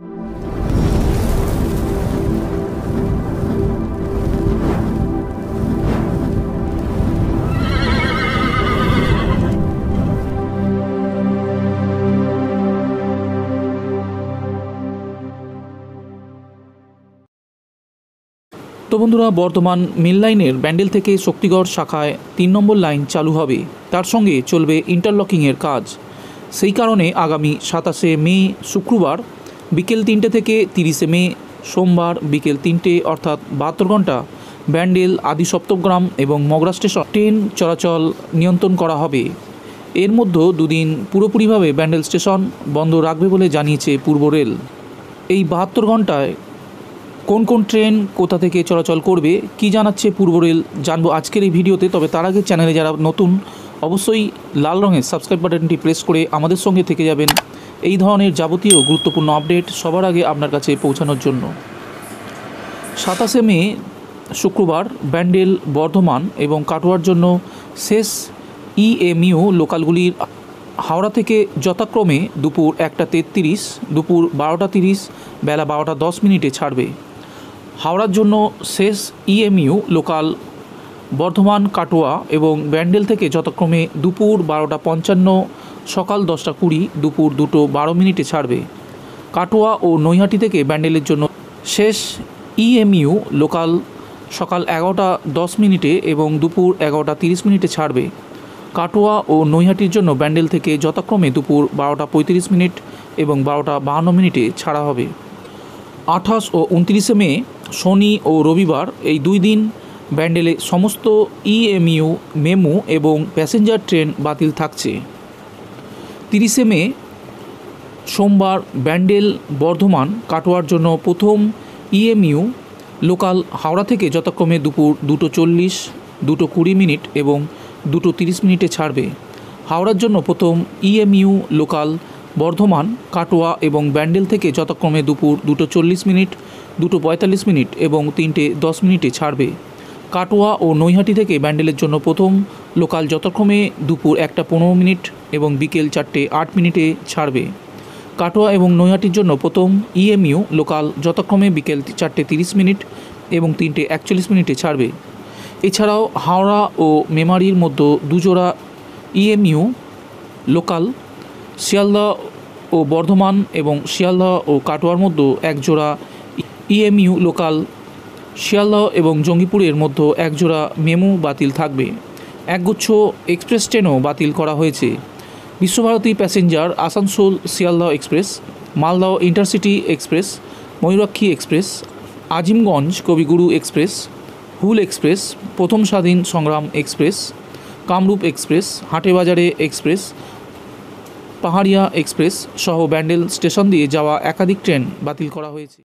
তো বন্ধুরা, বর্ধমান মেন লাইনের ব্যান্ডেল থেকে শক্তিগড় শাখায় ৩ নম্বর লাইন চালু হবে। তার সঙ্গে চলবে ইন্টারলকিংয়ের কাজ। সেই কারণে আগামী ২৭শে মে শুক্রবার বিকেল ৩টে থেকে ৩০শে মে সোমবার বিকেল ৩টে অর্থাৎ ৭২ ঘন্টা ব্যান্ডেল আদি সপ্তগ্রাম এবং মগরা স্টেশন ট্রেন চলাচল নিয়ন্ত্রণ করা হবে। এর মধ্যে দুদিন পুরোপুরিভাবে ব্যান্ডেল স্টেশন বন্ধ রাখবে বলে জানিয়েছে পূর্ব রেল। এই ৭২ ঘন্টায় কোন কোন ট্রেন কোথা থেকে চলাচল করবে, কি জানাচ্ছে পূর্ব রেল, জানবো আজকের এই ভিডিওতে। তবে তার আগে চ্যানেলে যারা নতুন অবশ্যই লাল রঙের সাবস্ক্রাইব বাটনটি প্রেস করে আমাদের সঙ্গে থেকে যাবেন এই ধরনের যাবতীয় গুরুত্বপূর্ণ আপডেট সবার আগে আপনার কাছে পৌঁছানোর জন্য। ২৭শে মে শুক্রবার ব্যান্ডেল, বর্ধমান এবং কাটোয়ার জন্য শেষ EMU লোকালগুলির হাওড়া থেকে যথাক্রমে দুপুর 1টা 33, দুপুর 12টা 30, বেলা 12টা 10 ছাড়বে। হাওড়ার জন্য শেষ EMU লোকাল বর্ধমান, কাটোয়া এবং ব্যান্ডেল থেকে যথাক্রমে দুপুর 12টা 55, সকাল 10টা 20, দুপুর 2টো 12 ছাড়বে। কাটোয়া ও নৈহাটি থেকে ব্যান্ডেলের জন্য শেষ EMU লোকাল সকাল 11টা 10 এবং দুপুর 11টা 30 ছাড়বে। কাটোয়া ও নৈহাটির জন্য ব্যান্ডেল থেকে যথাক্রমে দুপুর 12টা 35 এবং 12টা 52 ছাড়া হবে। 28 ও 29শে মে শনি ও রবিবার এই 2 দিন ব্যান্ডেলে সমস্ত EMU, মেমু এবং প্যাসেঞ্জার ট্রেন বাতিল থাকছে। 30শে মে সোমবার ব্যান্ডেল, বর্ধমান, কাটোয়ার জন্য প্রথম EMU লোকাল হাওড়া থেকে যথাক্রমে দুপুর 2টো 40, 2টো 20 এবং 2টো 30 ছাড়বে। হাওড়ার জন্য প্রথম EMU লোকাল বর্ধমান, কাটোয়া এবং ব্যান্ডেল থেকে যথাক্রমে দুপুর 2টো 40, 2টো 45 এবং 3টে 10 ছাড়বে। কাটোয়া ও নৈহাটি থেকে ব্যান্ডেলের জন্য প্রথম লোকাল যথাক্রমে দুপুর 1টা 15 এবং বিকেল 4টে 8 ছাড়বে। কাটোয়া এবং নৈহাটির জন্য প্রথম EMU লোকাল যথাক্রমে বিকেল 4টে 30 এবং 3টে 41 ছাড়বে। এছাড়াও হাওড়া ও মেমারির মধ্যে 2 জোড়া EMU লোকাল, শিয়ালদহ ও বর্ধমান এবং শিয়ালদহ ও কাটোয়ার মধ্যে 1 জোড়া EMU লোকাল, শিয়ালদহ এবং জঙ্গিপুরের মধ্যে 1 জোড়া মেমু বাতিল থাকবে। একগুচ্ছ এক্সপ্রেস ট্রেনও বাতিল করা হয়েছে। Viswabharati passenger Asansol Sealdah express, Malda intercity express, Mayurakshi express, Azimganj Kaviguru express, Hul express, Pratham Swadhin Sangram express, Kamrup express, Hatebazare express, Paharia express সহ ব্যান্ডেল স্টেশন দিয়ে যাওয়া একাধিক ট্রেন বাতিল করা হয়েছে।